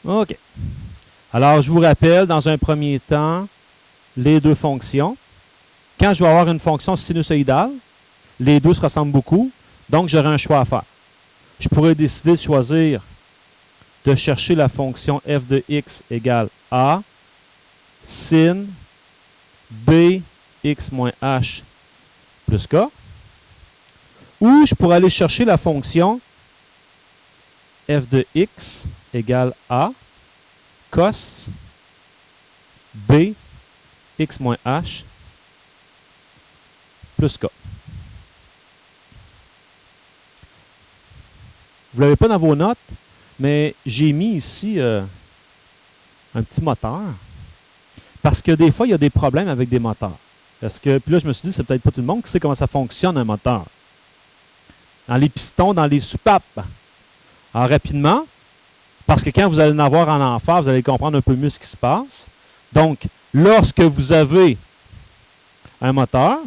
OK. Alors, je vous rappelle, dans un premier temps, les deux fonctions. Quand je vais avoir une fonction sinusoïdale, les deux se ressemblent beaucoup, donc j'aurai un choix à faire. Je pourrais décider de choisir de chercher la fonction f de x égale a sin b x moins h plus k, ou je pourrais aller chercher la fonction f de x égale a cos b x moins h plus k. Vous ne l'avez pas dans vos notes, mais j'ai mis ici un petit moteur. Parce que des fois, il y a des problèmes avec des moteurs. Puis là, je me suis dit, c'est peut-être pas tout le monde qui sait comment ça fonctionne un moteur. Dans les pistons, dans les soupapes. Alors, rapidement, parce que quand vous allez en avoir en enfer, vous allez comprendre un peu mieux ce qui se passe. Donc, lorsque vous avez un moteur,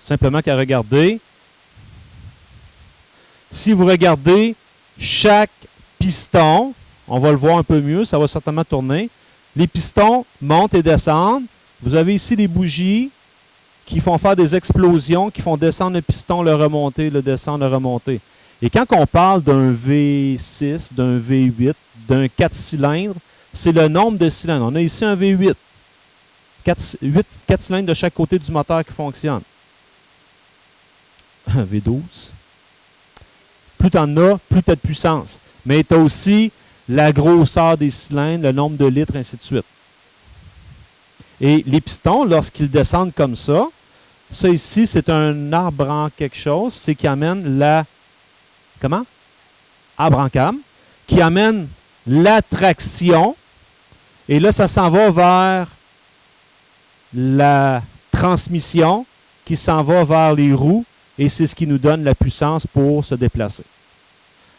simplement qu'à regarder. Si vous regardez chaque piston, on va le voir un peu mieux, ça va certainement tourner. Les pistons montent et descendent. Vous avez ici des bougies qui font faire des explosions, qui font descendre le piston, le remonter, le descendre, le remonter. Et quand on parle d'un V6, d'un V8, d'un 4 cylindres, c'est le nombre de cylindres. On a ici un V8. 4 cylindres de chaque côté du moteur qui fonctionne. Un V12. Plus tu en as, plus tu as de puissance. Mais tu as aussi la grosseur des cylindres, le nombre de litres, ainsi de suite. Et les pistons, lorsqu'ils descendent comme ça ici, c'est un arbre en quelque chose, c'est qui amène la... Comment? Arbre en cam. Qui amène la traction. Et là, ça s'en va vers la transmission, qui s'en va vers les roues, et c'est ce qui nous donne la puissance pour se déplacer.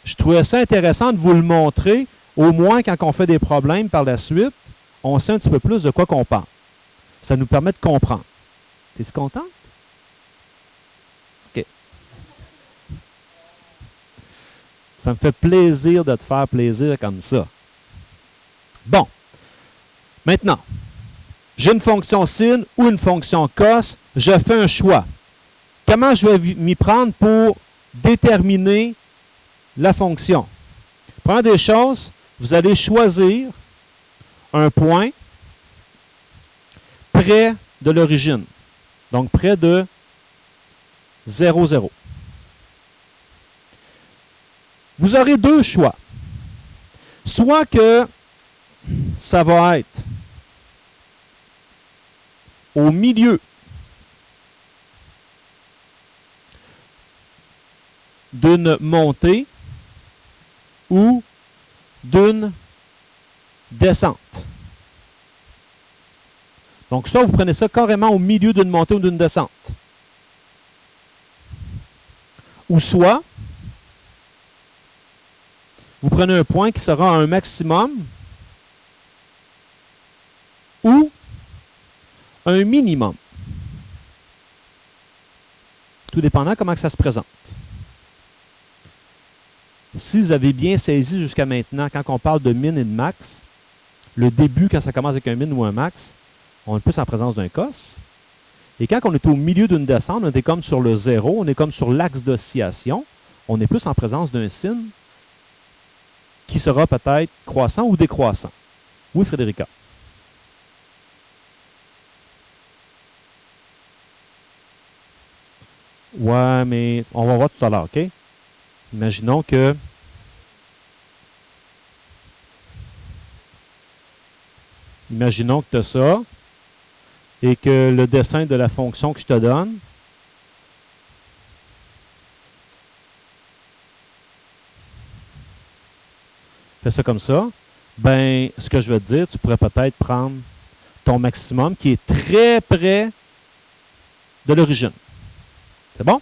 Je trouvais ça intéressant de vous le montrer, au moins quand on fait des problèmes par la suite, on sait un petit peu plus de quoi qu'on parle. Ça nous permet de comprendre. T'es-tu content? OK. Ça me fait plaisir de te faire plaisir comme ça. Bon. Maintenant, j'ai une fonction sin ou une fonction cos, je fais un choix. Comment je vais m'y prendre pour déterminer la fonction? Première des choses, vous allez choisir un point près de l'origine. Donc, près de 0, 0. Vous aurez deux choix. Soit que ça va être au milieu d'une montée ou d'une descente. Donc, soit vous prenez ça carrément au milieu d'une montée ou d'une descente. Ou soit, vous prenez un point qui sera un maximum ou un minimum. Tout dépendant comment ça se présente. Si vous avez bien saisi jusqu'à maintenant, quand on parle de min et de max, le début, quand ça commence avec un min ou un max, on est plus en présence d'un cos. Et quand on est au milieu d'une descente, on est comme sur le zéro, on est comme sur l'axe d'oscillation, on est plus en présence d'un sin qui sera peut-être croissant ou décroissant. Oui, Frédérica? Ouais, mais on va voir tout à l'heure, OK? Imaginons que tu as ça et que le dessin de la fonction que je te donne fait ça comme ça. Ben, ce que je veux te dire, tu pourrais peut-être prendre ton maximum qui est très près de l'origine. C'est bon?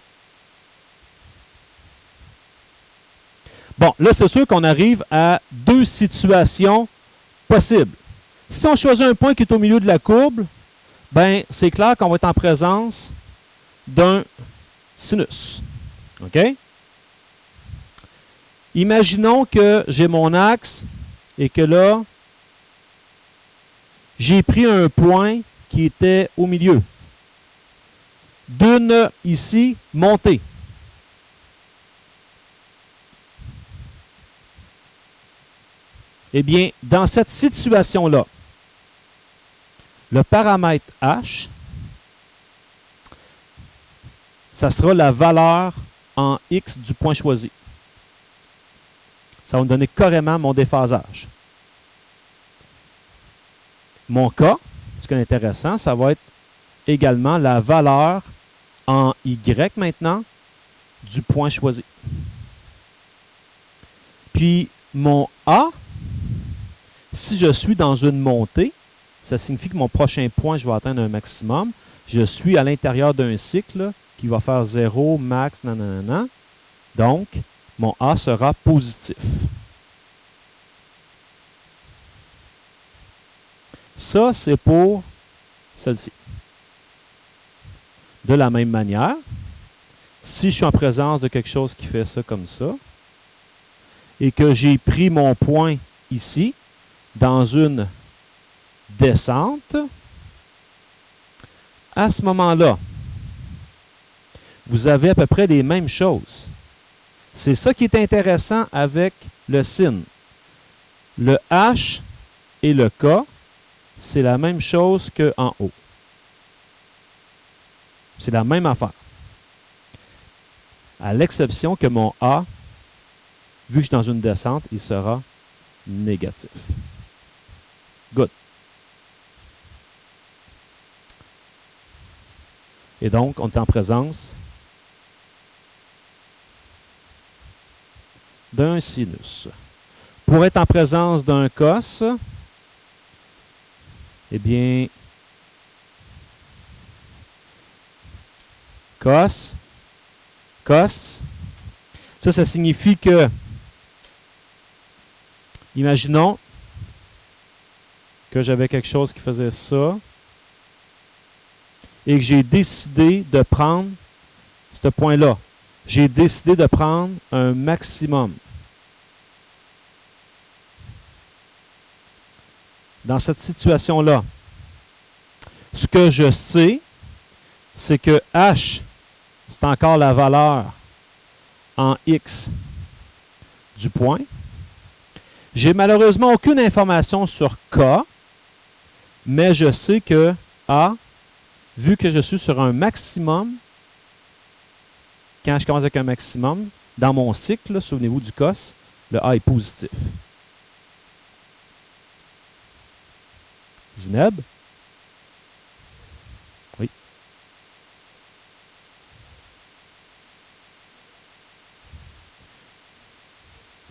Bon, là, c'est sûr qu'on arrive à deux situations possible. Si on choisit un point qui est au milieu de la courbe, ben c'est clair qu'on va être en présence d'un sinus. OK? Imaginons que j'ai mon axe et que là, j'ai pris un point qui était au milieu. D'une, ici, montée. Eh bien, dans cette situation-là, le paramètre H, ça sera la valeur en X du point choisi. Ça va me donner carrément mon déphasage. Mon K, ce qui est intéressant, ça va être également la valeur en Y maintenant du point choisi. Puis mon A, si je suis dans une montée, ça signifie que mon prochain point, je vais atteindre un maximum. Je suis à l'intérieur d'un cycle qui va faire 0, max, nanana. Donc, mon A sera positif. Ça, c'est pour celle-ci. De la même manière, si je suis en présence de quelque chose qui fait ça comme ça, et que j'ai pris mon point ici, dans une descente, à ce moment-là, vous avez à peu près les mêmes choses. C'est ça qui est intéressant avec le sin. Le H et le K, c'est la même chose qu'en haut. C'est la même affaire. À l'exception que mon A, vu que je suis dans une descente, il sera négatif. Good. Et donc, on est en présence d'un sinus. Pour être en présence d'un cos, eh bien, cos, ça signifie que, imaginons que j'avais quelque chose qui faisait ça et que j'ai décidé de prendre ce point-là. J'ai décidé de prendre un maximum. Dans cette situation-là, ce que je sais, c'est que H, c'est encore la valeur en X du point. J'ai malheureusement aucune information sur K, mais je sais que A, vu que je suis sur un maximum, quand je commence avec un maximum, dans mon cycle, souvenez-vous du cos, le A est positif. Zineb? Oui.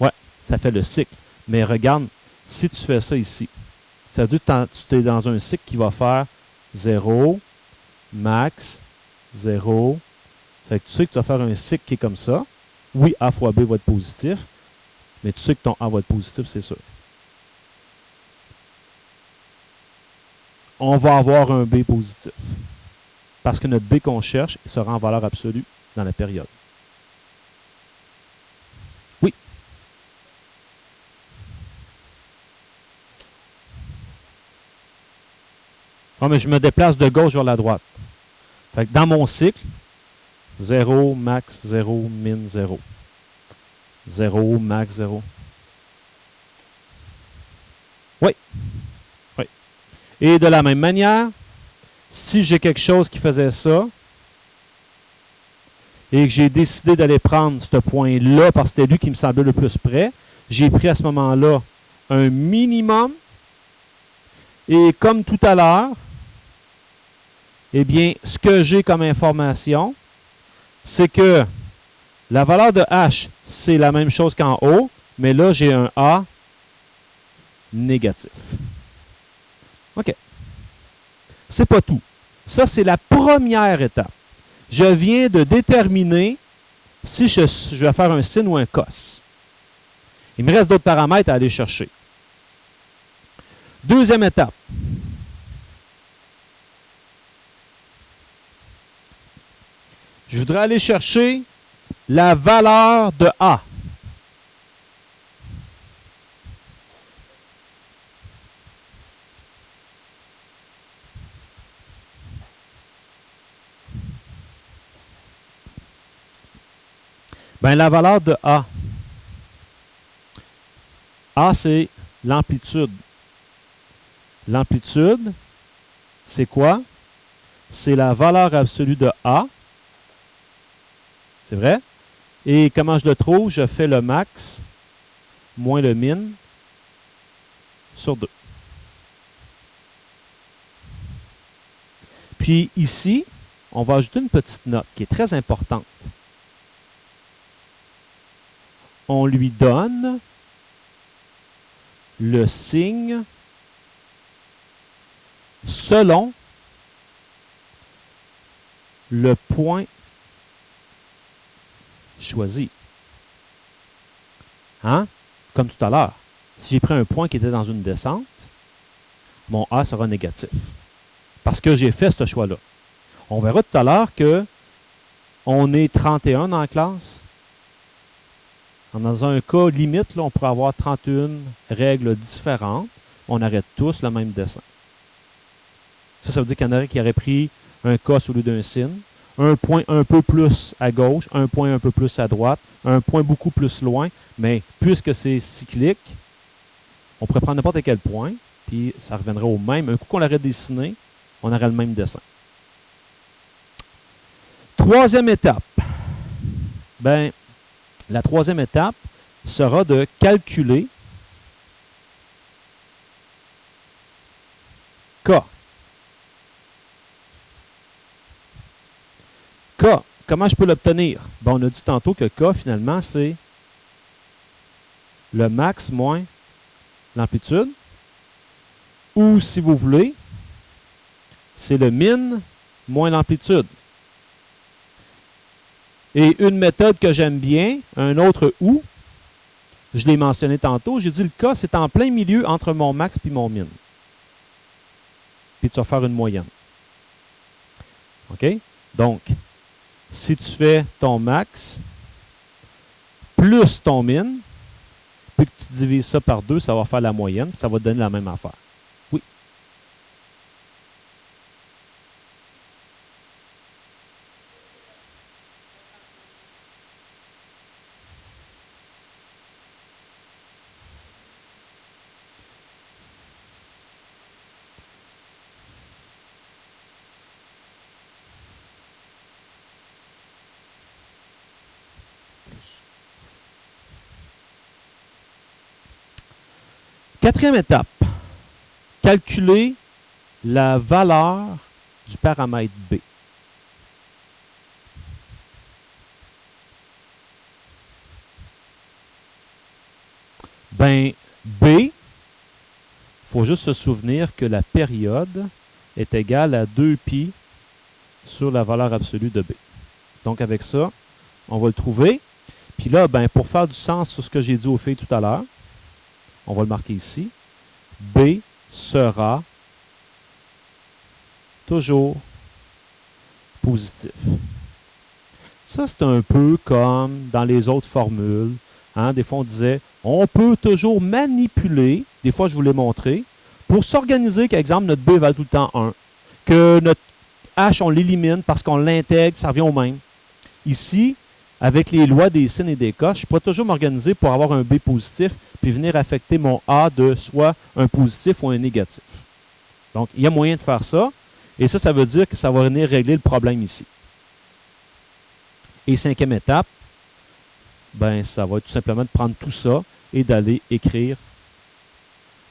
Ouais, ça fait le cycle. Mais regarde, si tu fais ça ici, ça veut dire que tu es dans un cycle qui va faire 0, max, 0. Ça veut dire que tu sais que tu vas faire un cycle qui est comme ça. Oui, A fois B va être positif, mais tu sais que ton A va être positif, c'est sûr. On va avoir un B positif. Parce que notre B qu'on cherche sera en valeur absolue dans la période. Oui. Oh, mais je me déplace de gauche vers la droite. Fait que dans mon cycle, 0, max, 0, min, 0. 0, max, 0. Oui. Oui. Et de la même manière, si j'ai quelque chose qui faisait ça, et que j'ai décidé d'aller prendre ce point-là, parce que c'était lui qui me semblait le plus près, j'ai pris à ce moment-là un minimum, et comme tout à l'heure, eh bien, ce que j'ai comme information, c'est que la valeur de H, c'est la même chose qu'en haut, mais là, j'ai un A négatif. OK. C'est pas tout. Ça, c'est la première étape. Je viens de déterminer si je vais faire un sin ou un cos. Il me reste d'autres paramètres à aller chercher. Deuxième étape. Je voudrais aller chercher la valeur de A. Bien, la valeur de A. A, c'est l'amplitude. L'amplitude, c'est quoi? C'est la valeur absolue de A. C'est vrai? Et comment je le trouve? Je fais le max moins le min sur 2. Puis ici, on va ajouter une petite note qui est très importante. On lui donne le signe selon le point choisi. Hein? Comme tout à l'heure. Si j'ai pris un point qui était dans une descente, mon A sera négatif. Parce que j'ai fait ce choix-là. On verra tout à l'heure qu'on est 31 dans la classe. Dans un cas limite, là, on pourrait avoir 31 règles différentes. On arrête tous le même dessin. Ça veut dire qu'il y en aurait qui auraient pris un cos au lieu d'un sin, un point un peu plus à gauche, un point un peu plus à droite, un point beaucoup plus loin, mais puisque c'est cyclique, on pourrait prendre n'importe quel point, puis ça reviendrait au même. Un coup qu'on l'aurait dessiné, on aurait le même dessin. Troisième étape. Ben, la troisième étape sera de calculer K. K, comment je peux l'obtenir? Bon, on a dit tantôt que K, finalement, c'est le max moins l'amplitude. Ou, si vous voulez, c'est le min moins l'amplitude. Et une méthode que j'aime bien, un autre ou, je l'ai mentionné tantôt, j'ai dit le K, c'est en plein milieu entre mon max et mon min. Puis tu vas faire une moyenne. OK? Donc, si tu fais ton max plus ton min, puis que tu divises ça par 2, ça va faire la moyenne, puis ça va te donner la même affaire. Oui. Quatrième étape, calculer la valeur du paramètre B. Ben, B, il faut juste se souvenir que la période est égale à 2π sur la valeur absolue de B. Donc, avec ça, on va le trouver. Puis là, ben, pour faire du sens sur ce que j'ai dit aux filles tout à l'heure, on va le marquer ici. B sera toujours positif. Ça, c'est un peu comme dans les autres formules. Hein, des fois, on disait, on peut toujours manipuler, des fois, je vous l'ai montré, pour s'organiser qu'exemple, notre B vale tout le temps 1. Que notre H, on l'élimine parce qu'on l'intègre, ça revient au même. Ici, avec les lois des sines et des cos, je pourrais toujours m'organiser pour avoir un B positif puis venir affecter mon A de soit un positif ou un négatif. Donc, il y a moyen de faire ça. Et ça veut dire que ça va venir régler le problème ici. Et cinquième étape, ben, ça va être tout simplement de prendre tout ça et d'aller écrire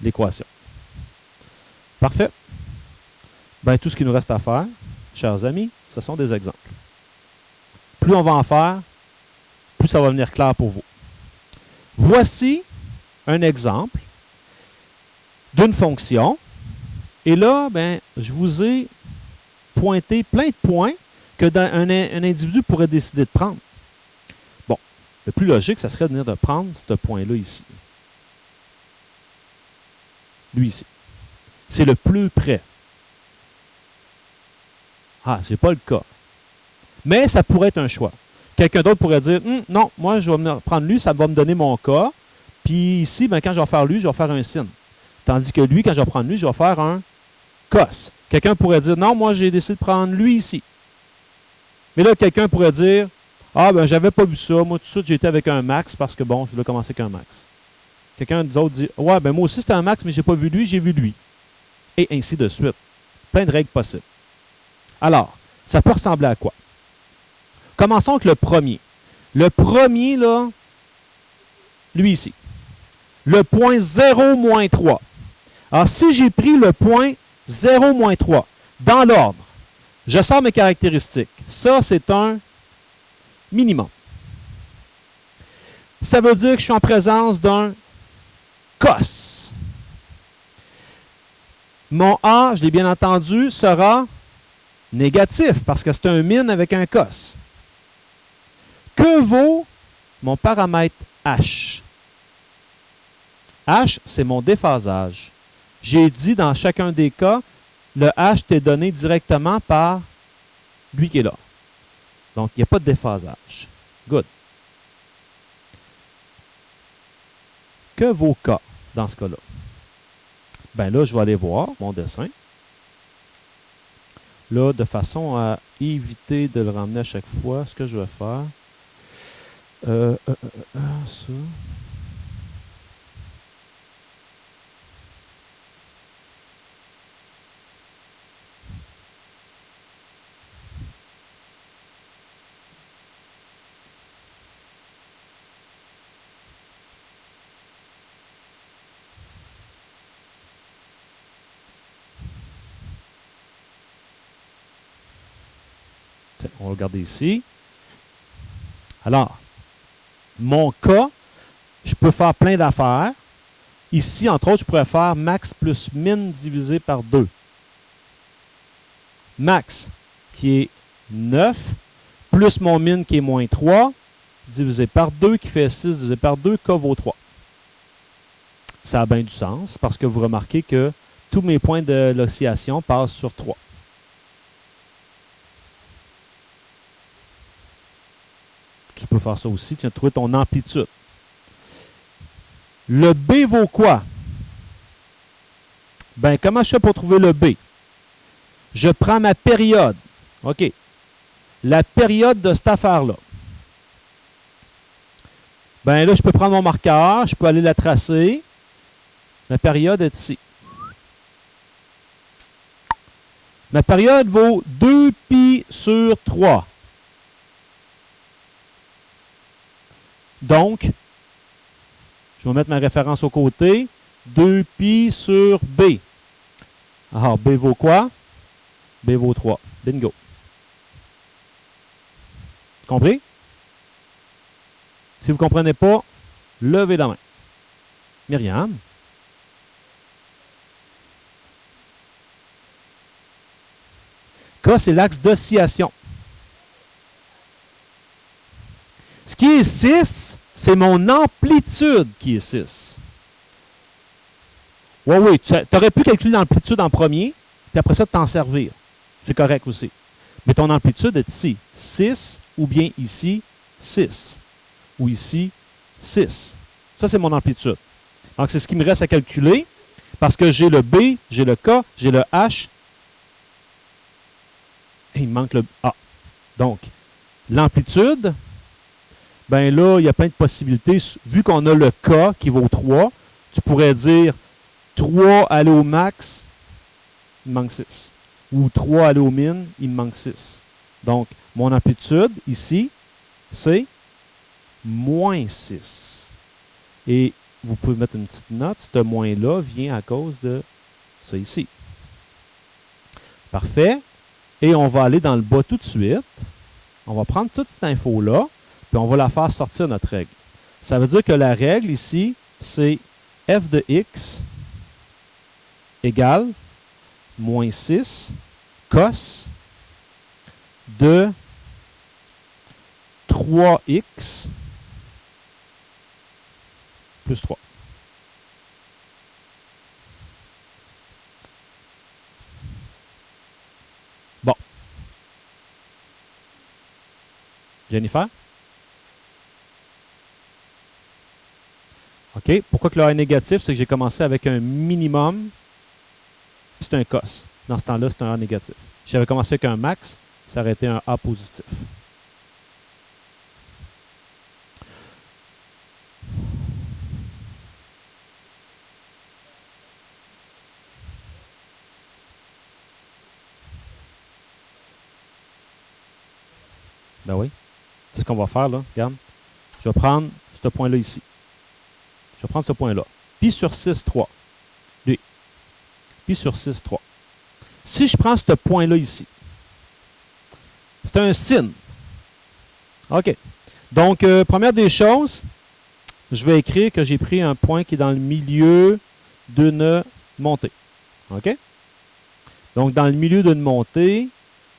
l'équation. Parfait. Ben, tout ce qu'il nous reste à faire, chers amis, ce sont des exemples. Plus on va en faire, plus ça va venir clair pour vous. Voici un exemple d'une fonction. Et là, ben, je vous ai pointé plein de points que un individu pourrait décider de prendre. Bon, le plus logique, ça serait de venir de prendre ce point-là ici. Lui ici. C'est le plus près. Ah, c'est pas le cas. Mais ça pourrait être un choix. Quelqu'un d'autre pourrait dire, non, moi, je vais me prendre lui, ça va me donner mon cas. Puis ici, ben, quand je vais faire lui, je vais faire un sin. Tandis que lui, quand je vais prendre lui, je vais faire un cos. Quelqu'un pourrait dire, non, moi, j'ai décidé de prendre lui ici. Mais là, quelqu'un pourrait dire, ah, ben, j'avais pas vu ça. Moi, tout de suite, j'ai été avec un max parce que, bon, je voulais commencer avec un max. Quelqu'un d'autre dit, ouais, ben, moi aussi, c'était un max, mais j'ai pas vu lui, j'ai vu lui. Et ainsi de suite. Plein de règles possibles. Alors, ça peut ressembler à quoi? Commençons avec le premier. Le premier, là, lui ici. Le point 0 moins 3. Alors, si j'ai pris le point 0 moins 3 dans l'ordre, je sors mes caractéristiques. Ça, c'est un minimum. Ça veut dire que je suis en présence d'un cos. Mon A, je l'ai bien entendu, sera négatif parce que c'est un min avec un cos. Que vaut mon paramètre H? H, c'est mon déphasage. J'ai dit dans chacun des cas, le H t'est donné directement par lui qui est là. Donc, il n'y a pas de déphasage. Good. Que vaut K dans ce cas-là? Ben là, je vais aller voir mon dessin. Là, de façon à éviter de le ramener à chaque fois, ce que je vais faire, ça. On va regarder ici. Alors, mon cas, je peux faire plein d'affaires. Ici, entre autres, je pourrais faire max plus min divisé par 2. Max, qui est 9, plus mon min qui est moins 3, divisé par 2, qui fait 6, divisé par 2, K vaut 3. Ça a bien du sens, parce que vous remarquez que tous mes points de l'oscillation passent sur 3. Tu peux faire ça aussi, tu viens de trouver ton amplitude. Le B vaut quoi? Ben, comment je fais pour trouver le B? Je prends ma période. OK. La période de cette affaire-là. Ben là, je peux prendre mon marqueur, je peux aller la tracer. Ma période est ici. Ma période vaut 2π sur 3. Donc, je vais mettre ma référence au côté. 2π sur B. Alors, B vaut quoi? B vaut 3. Bingo. Compris? Si vous ne comprenez pas, levez la main. Myriam? K, c'est l'axe d'oscillation. Ce qui est 6, c'est mon amplitude qui est 6. Oui, tu aurais pu calculer l'amplitude en premier, puis après ça, t'en servir. C'est correct aussi. Mais ton amplitude est ici, 6, ou bien ici, 6. Ou ici, 6. Ça, c'est mon amplitude. Donc, c'est ce qui me reste à calculer, parce que j'ai le B, j'ai le K, j'ai le H, et il me manque le A. Donc, l'amplitude, ben là, il y a plein de possibilités. Vu qu'on a le K qui vaut 3, tu pourrais dire 3 aller au max, il me manque 6. Ou 3 aller au min, il me manque 6. Donc, mon amplitude, ici, c'est moins 6. Et vous pouvez mettre une petite note. Ce moins-là vient à cause de ça ici. Parfait. Et on va aller dans le bas tout de suite. On va prendre toute cette info-là, puis on va la faire sortir notre règle. Ça veut dire que la règle ici, c'est f de x égale moins 6 cos de 3x plus 3. Jennifer? OK. Pourquoi que le A est négatif? C'est que j'ai commencé avec un minimum, c'est un cos. Dans ce temps-là, c'est un A négatif. Si j'avais commencé avec un max, ça aurait été un A positif. Ben oui. C'est ce qu'on va faire, là. Regarde. Je vais prendre ce point-là ici. Je vais prendre ce point-là. Pi sur 6, 3. Lui. Pi sur 6, 3. Si je prends ce point-là ici, c'est un sin. OK. Donc, première des choses, je vais écrire que j'ai pris un point qui est dans le milieu d'une montée. OK? Donc, dans le milieu d'une montée,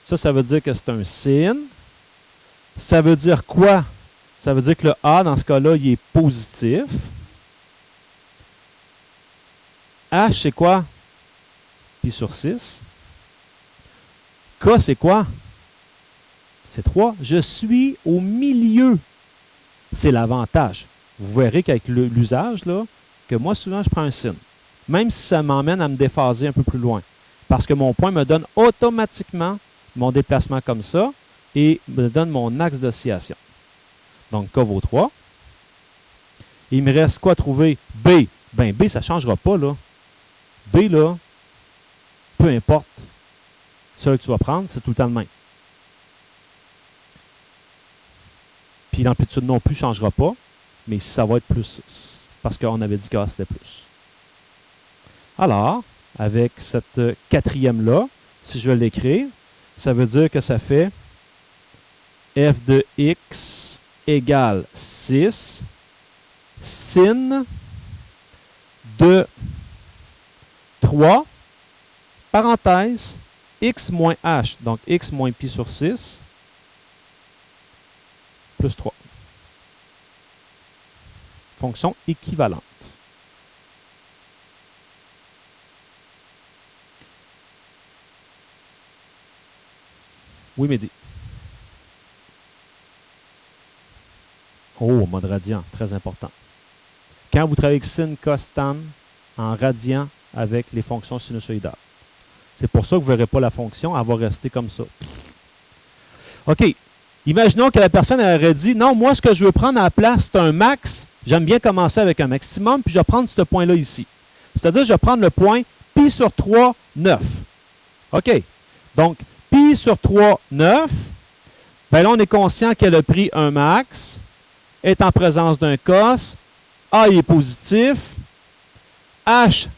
ça veut dire que c'est un sin. Ça veut dire quoi? Ça veut dire que le A, dans ce cas-là, il est positif. H, c'est quoi? Pi sur 6. K, c'est quoi? C'est 3. Je suis au milieu. C'est l'avantage. Vous verrez qu'avec l'usage, là, que moi, souvent, je prends un sin. Même si ça m'emmène à me déphaser un peu plus loin. Parce que mon point me donne automatiquement mon déplacement comme ça et me donne mon axe d'oscillation. Donc, K vaut 3. Il me reste quoi à trouver? B. Ben, B, ça ne changera pas, là. B, là, peu importe. Celui que tu vas prendre, c'est tout le temps le même. Puis l'amplitude non plus ne changera pas, mais ça va être plus 6. Parce qu'on avait dit que c'était plus. Alors, avec cette quatrième-là, si je veux l'écrire, ça veut dire que ça fait f de x égale 6 sin de 3, parenthèse, x moins h, donc x moins pi sur 6, plus 3. Fonction équivalente. Oui, Mehdi. Oh, mode radian, très important. Quand vous travaillez avec sin, cos, tan, en radian avec les fonctions sinusoïdales. C'est pour ça que vous ne verrez pas la fonction, elle va rester comme ça. OK. Imaginons que la personne aurait dit, non, moi, ce que je veux prendre à la place, c'est un max. J'aime bien commencer avec un maximum, puis je vais prendre ce point-là ici. C'est-à-dire, je vais prendre le point pi sur 3, 9. OK. Donc, pi sur 3, 9. Bien là, on est conscient qu'elle a pris un max, est en présence d'un cos, A est positif, H,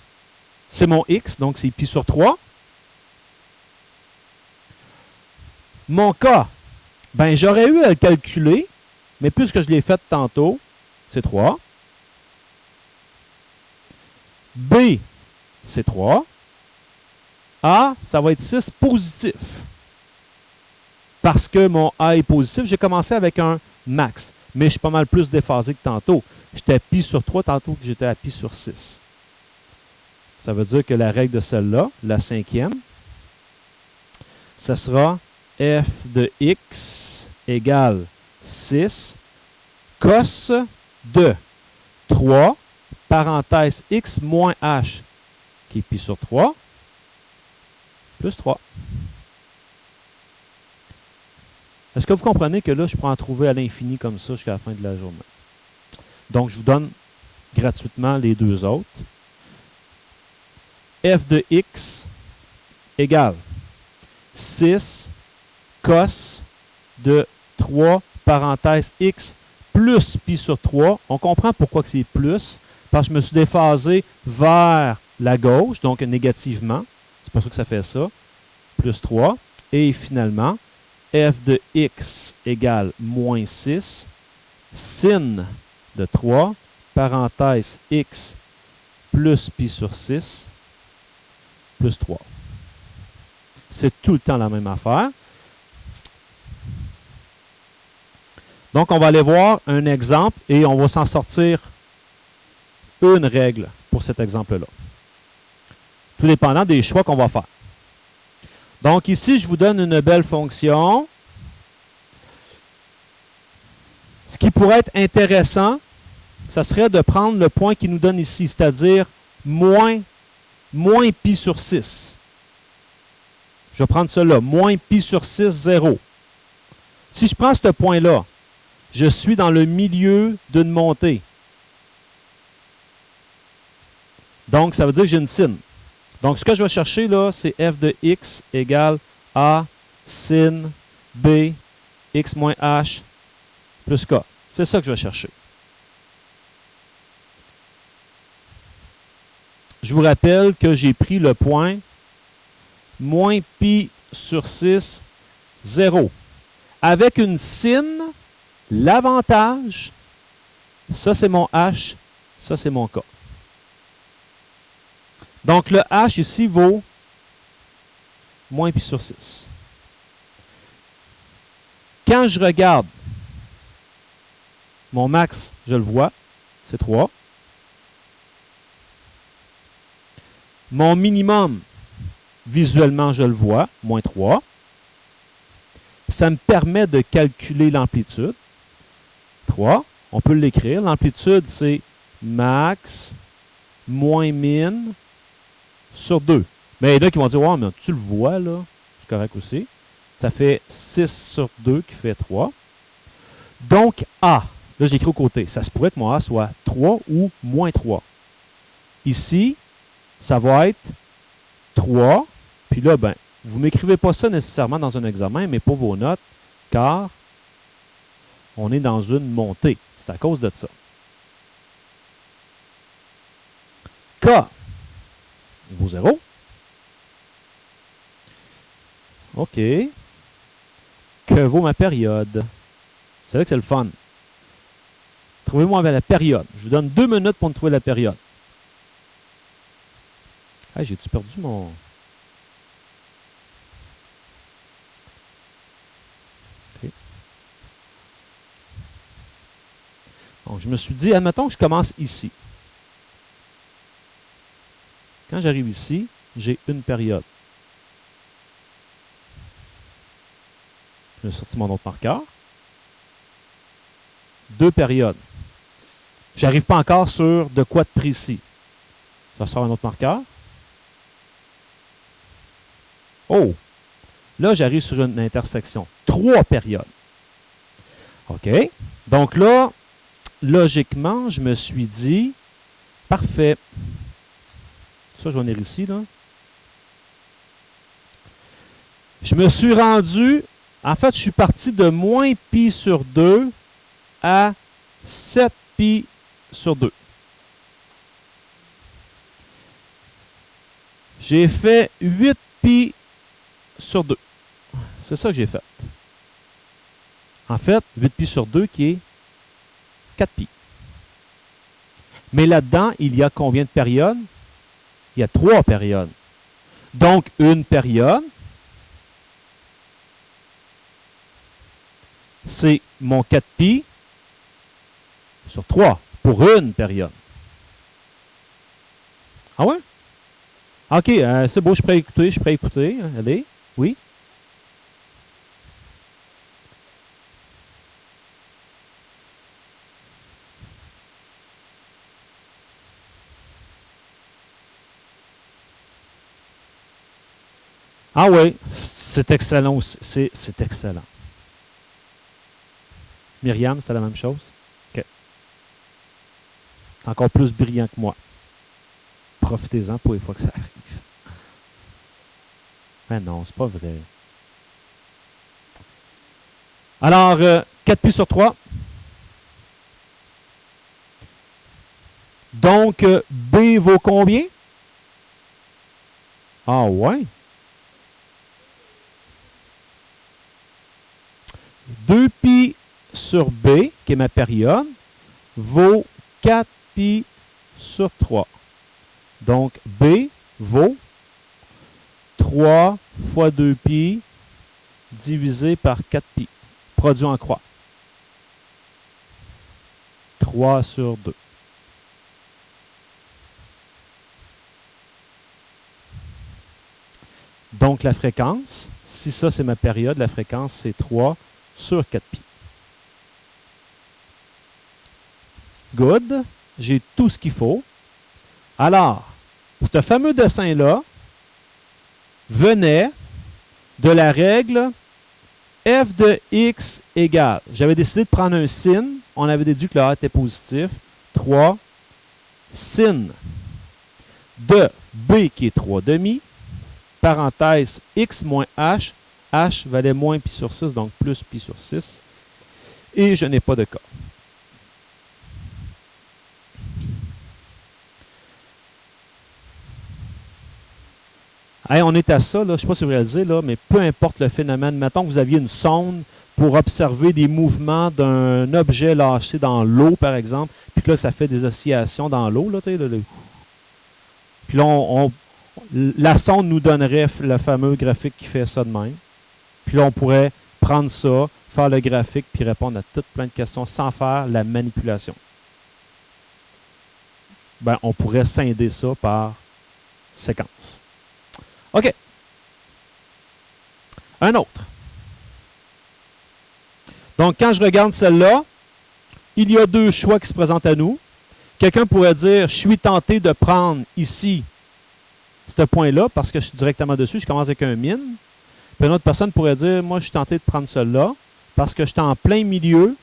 c'est mon X, donc c'est pi sur 3. Mon K, ben j'aurais eu à le calculer, mais puisque je l'ai fait tantôt, c'est 3. B, c'est 3. A, ça va être 6 positif. Parce que mon A est positif, j'ai commencé avec un max. Mais je suis pas mal plus déphasé que tantôt. J'étais à pi sur 3 tantôt que j'étais à pi sur 6. Ça veut dire que la règle de celle-là, la cinquième, ça sera f de x égale 6 cos de 3, parenthèse x moins h, qui est pi sur 3, plus 3. Est-ce que vous comprenez que là, je peux en trouver à l'infini comme ça jusqu'à la fin de la journée? Donc, je vous donne gratuitement les deux autres. F de x égale 6 cos de 3, parenthèse x, plus pi sur 3. On comprend pourquoi c'est plus, parce que je me suis déphasé vers la gauche, donc négativement. C'est pour ça que ça fait ça. Plus 3. Et finalement, f de x égale moins 6, sin de 3, parenthèse x, plus pi sur 6, plus 3. C'est tout le temps la même affaire. Donc, on va aller voir un exemple et on va s'en sortir une règle pour cet exemple-là. Tout dépendant des choix qu'on va faire. Donc, ici, je vous donne une belle fonction. Ce qui pourrait être intéressant, ça serait de prendre le point qui nous donne ici, c'est-à-dire moins pi sur 6. Je vais prendre cela, moins pi sur 6, 0. Si je prends ce point-là, je suis dans le milieu d'une montée. Donc, ça veut dire que j'ai une sin. Donc, ce que je vais chercher là, c'est f de x égale a sin b x moins h plus k. C'est ça que je vais chercher. Je vous rappelle que j'ai pris le point moins pi sur 6, 0. Avec une sin, l'avantage, ça c'est mon h, ça c'est mon k. Donc le h ici vaut moins pi sur 6. Quand je regarde mon max, je le vois, c'est 3. Mon minimum, visuellement, je le vois, moins 3. Ça me permet de calculer l'amplitude. 3, on peut l'écrire. L'amplitude, c'est max moins min sur 2. Mais il y en a qui vont dire, ouais, mais tu le vois, là. C'est correct aussi. Ça fait 6 sur 2 qui fait 3. Donc, A. Là, j'écris au côté. Ça se pourrait que mon A soit 3 ou moins 3. Ici, ça va être 3. Puis là, ben, vous ne m'écrivez pas ça nécessairement dans un examen, mais pour vos notes, car on est dans une montée. C'est à cause de ça. K, il vaut 0. OK. Que vaut ma période? C'est vrai que c'est le fun. Trouvez-moi la période. Je vous donne 2 minutes pour me trouver la période. Hey, j'ai-tu perdu mon... Okay. Donc, je me suis dit, admettons que je commence ici. Quand j'arrive ici, j'ai une période. Je vais sortir mon autre marqueur. 2 périodes. J'arrive pas encore sur de quoi de précis. Ça sort un autre marqueur. Oh! Là, j'arrive sur une intersection. 3 périodes. OK? Donc là, logiquement, je me suis dit, parfait. Ça, je vais venir ici, là. Je me suis rendu, en fait, je suis parti de moins pi sur 2 à 7 pi sur 2. J'ai fait 8 pi sur 2. C'est ça que j'ai fait. En fait, 8 pi sur 2 qui est 4 pi. Mais là-dedans, il y a combien de périodes? Il y a 3 périodes. Donc, une période, c'est mon 4 pi sur 3 pour une période. Ah ouais? OK, c'est beau, je suis prêt à écouter. Allez, oui? Ah oui, c'est excellent aussi. C'est excellent. Myriam, c'est la même chose? OK. Encore plus brillant que moi. Profitez-en pour les fois que ça arrive. Mais non, c'est pas vrai. Alors, 4 pi sur 3. Donc, B vaut combien? Ah ouais. 2 pi sur B, qui est ma période, vaut 4 pi sur 3. Donc, B vaut 3 fois 2 pi divisé par 4 pi. Produit en croix. 3 sur 2. Donc, la fréquence, si ça c'est ma période, la fréquence c'est 3 sur 4 pi. Good. J'ai tout ce qu'il faut. Alors, ce fameux dessin-là venait de la règle f de x égale. J'avais décidé de prendre un sin. On avait déduit que le a était positif. 3 sin de b qui est 3 demi, parenthèse x moins h. H valait moins pi sur 6, donc plus pi sur 6. Et je n'ai pas de cas. Hey, on est à ça, là, je ne sais pas si vous réalisez, là, mais peu importe le phénomène, mettons que vous aviez une sonde pour observer des mouvements d'un objet lâché dans l'eau, par exemple, puis que là, ça fait des oscillations dans l'eau. Puis là, la sonde nous donnerait le fameux graphique qui fait ça de même. Puis là, on pourrait prendre ça, faire le graphique, puis répondre à toutes plein de questions sans faire la manipulation. Ben, on pourrait scinder ça par séquence. OK. Un autre. Donc, quand je regarde celle-là, il y a deux choix qui se présentent à nous. Quelqu'un pourrait dire, je suis tenté de prendre ici ce point-là parce que je suis directement dessus, je commence avec un min. Puis une autre personne pourrait dire, moi, je suis tenté de prendre celle-là parce que je suis en plein milieu,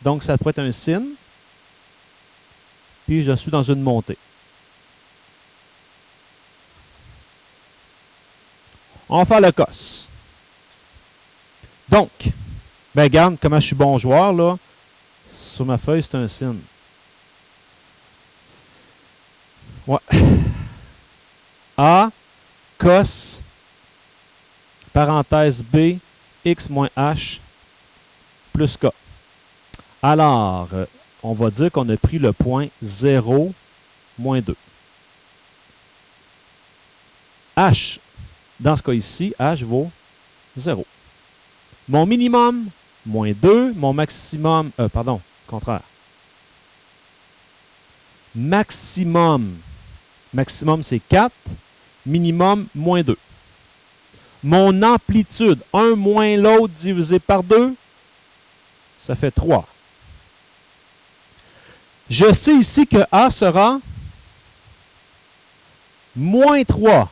donc ça pourrait être un sin. Puis je suis dans une montée. On va faire le cos. Donc, ben regarde comment je suis bon joueur, là. Sur ma feuille, c'est un sin. Ouais. A, cos, parenthèse B, x moins h, plus k. Alors, on va dire qu'on a pris le point 0, moins 2. H, dans ce cas ici, h vaut 0. Mon minimum, moins 2. Mon maximum, contraire. Maximum c'est 4. Minimum, moins 2. Mon amplitude, 1 moins l'autre divisé par 2, ça fait 3. Je sais ici que A sera moins 3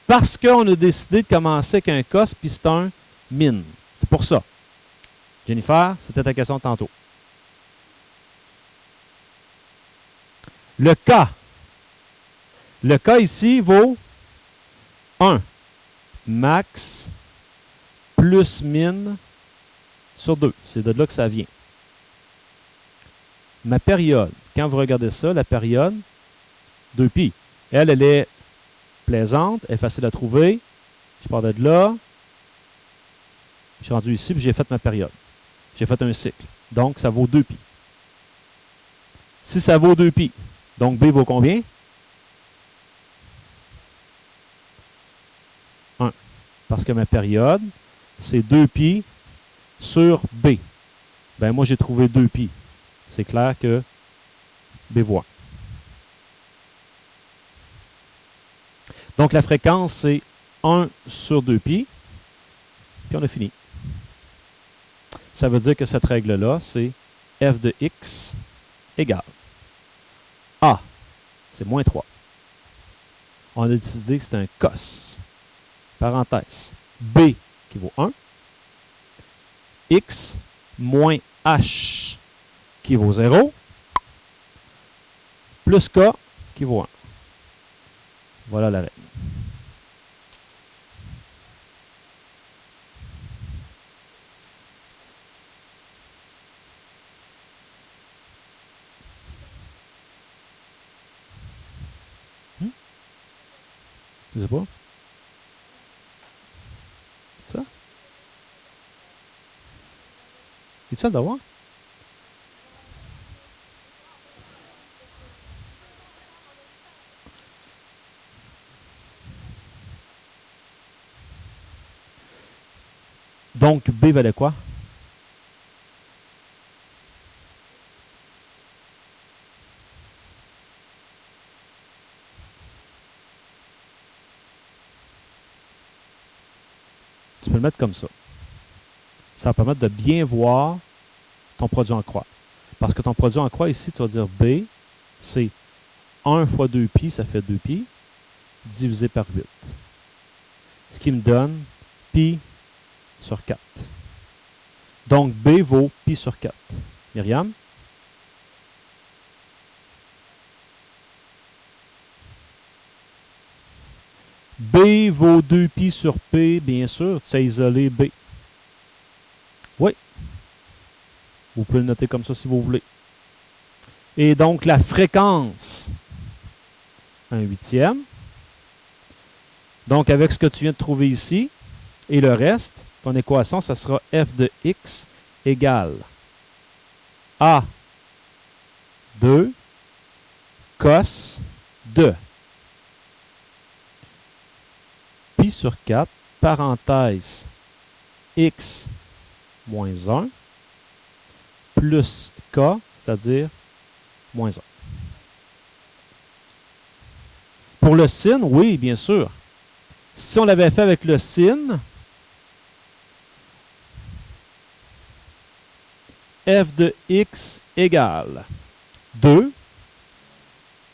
parce qu'on a décidé de commencer avec un cos puis c'est un min. C'est pour ça. Jennifer, c'était ta question tantôt. Le K ici vaut 1. Max plus min sur 2. C'est de là que ça vient. Ma période, quand vous regardez ça, la période, 2pi. Elle est plaisante, elle est facile à trouver. Je pars de là. Je suis rendu ici, puis j'ai fait ma période. J'ai fait un cycle. Donc, ça vaut 2pi. Si ça vaut 2pi, donc B vaut combien? 1. Parce que ma période, c'est 2pi sur B. Ben moi, j'ai trouvé 2pi. C'est clair que B vaut 1. Donc, la fréquence, c'est 1 sur 2pi. Puis on a fini. Ça veut dire que cette règle-là, c'est f de x égale A, c'est moins 3. On a décidé que c'est un cos. Parenthèse. B qui vaut 1. X moins h qui vaut 0. Plus k qui vaut 1. Voilà la règle. Je sais pas. Ça? Es-tu le devoir? Donc, B valait quoi? Tu peux le mettre comme ça. Ça va permettre de bien voir ton produit en croix. Parce que ton produit en croix ici, tu vas dire B, c'est 1 fois 2pi, ça fait 2pi, divisé par 8. Ce qui me donne pi sur 4. Donc, B vaut pi sur 4. Myriam? B vaut 2pi sur P, bien sûr. Tu as isolé B. Oui. Vous pouvez le noter comme ça si vous voulez. Et donc, la fréquence, 1/8. Donc, avec ce que tu viens de trouver ici, et le reste, ton équation, ça sera f de x égale a 2 cos de pi sur 4, parenthèse, x moins 1, plus k, c'est-à-dire moins 1. Pour le sin, oui, bien sûr. Si on l'avait fait avec le sin, f de x égale 2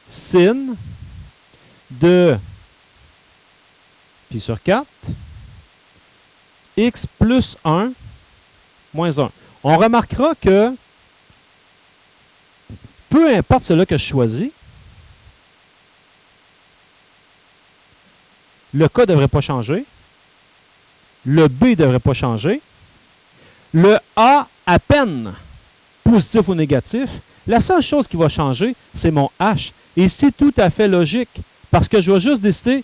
sin de pi sur 4, x plus 1 moins 1. On remarquera que peu importe celui que je choisis, le K ne devrait pas changer, le B ne devrait pas changer, le A à peine positif ou négatif. La seule chose qui va changer, c'est mon H. Et c'est tout à fait logique, parce que je vais juste décider,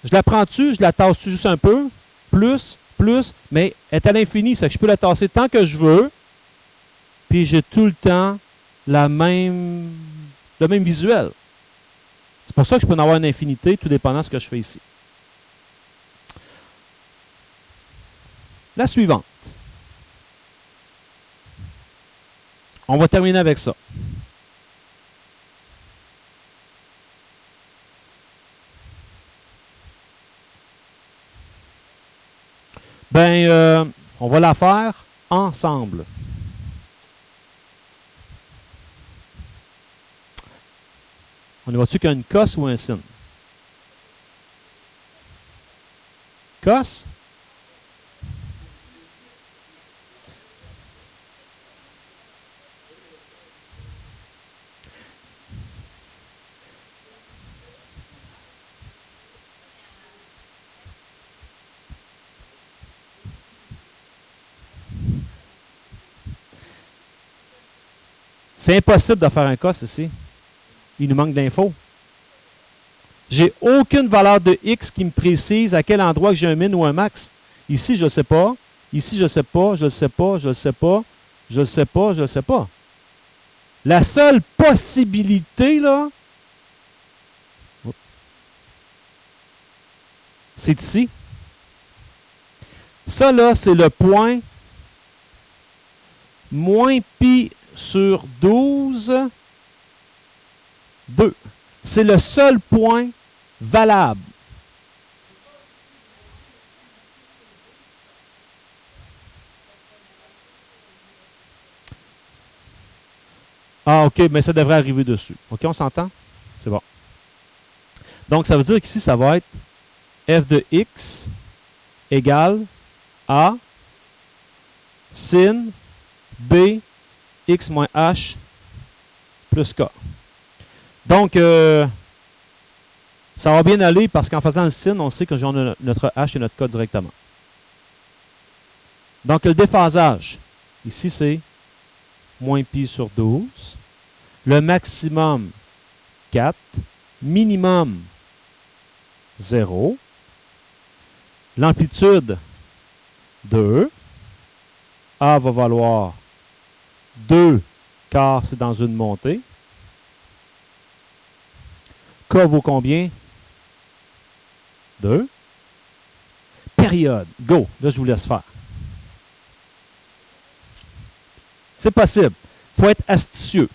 je la prends-tu, je la tasse-tu juste un peu, plus, mais elle est à l'infini, c'est que je peux la tasser tant que je veux, puis j'ai tout le temps le même visuel. C'est pour ça que je peux en avoir une infinité, tout dépendant de ce que je fais ici. La suivante. On va terminer avec ça. Ben, on va la faire ensemble. On y va-tu qu'une cos ou un sin? Cos? C'est impossible de faire un cos ici. Il nous manque d'infos. J'ai aucune valeur de x qui me précise à quel endroit que j'ai un min ou un max. Ici, je ne sais pas. Ici, je ne sais pas, je ne sais pas, je ne sais pas, je ne sais pas, je ne sais pas. La seule possibilité, là, c'est ici. Ça, là, c'est le point moins pi sur 12, 2. C'est le seul point valable. Ah, OK, mais ça devrait arriver dessus. OK, on s'entend? C'est bon. Donc, ça veut dire qu'ici, ça va être f de x égale a sin b x moins h plus k. Donc, ça va bien aller parce qu'en faisant le sin, on sait que j'ai notre h et notre k directement. Donc, le déphasage, ici, c'est moins pi sur 12. Le maximum, 4. Minimum, 0. L'amplitude, 2. A va valoir 2 car c'est dans une montée. K vaut combien? 2. Période. Go. Là, je vous laisse faire. C'est possible. Il faut être astucieux.